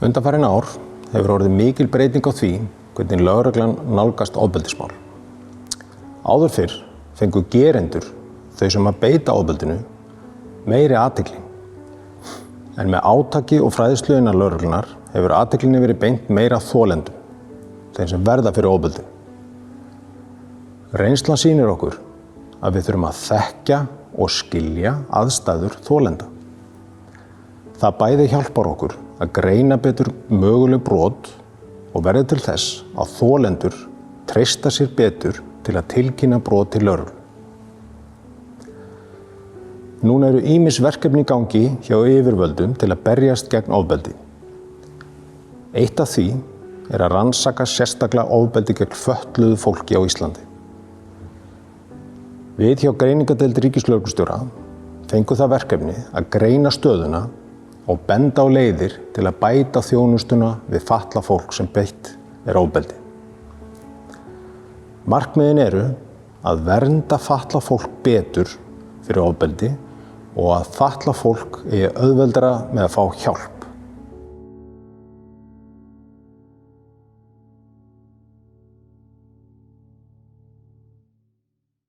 Undanfarin ár hefur orðið mikil breyting á því hvernig lögreglan nálgast ofbeldismál. Áður fyrr fengu gerendur, þau sem að beita ofbeldinu, meiri athygli. En með átaki og fræðslu innan lögreglunar hefur athyglinni verið beint meira að þolendum, þeim sem verða fyrir ofbeldi. Reynslan sýnir okkur að við þurfum að þekkja og skilja aðstæður þolenda. Það bæði hjálpar okkur að greina betur möguleg brot og verði til þess að þolendur treysta sér betur til að tilkynna brot til lögreglu. Núna eru ýmis verkefni í gangi hjá yfirvöldum til að berjast gegn ofbeldi. Eitt af því er að rannsaka sérstaklega ofbeldi gegn fötluðu fólki á Íslandi. Við hjá greiningadeild ríkislögreglustjóra fengum það verkefni að greina stöðuna og benda á leiðir til að bæta þjónustuna við fatlað fólk sem beitt er ofbeldi. Markmiðin eru að vernda fatlað fólk betur fyrir ofbeldi og að fatlað fólk eigi auðveldara með að fá hjálp.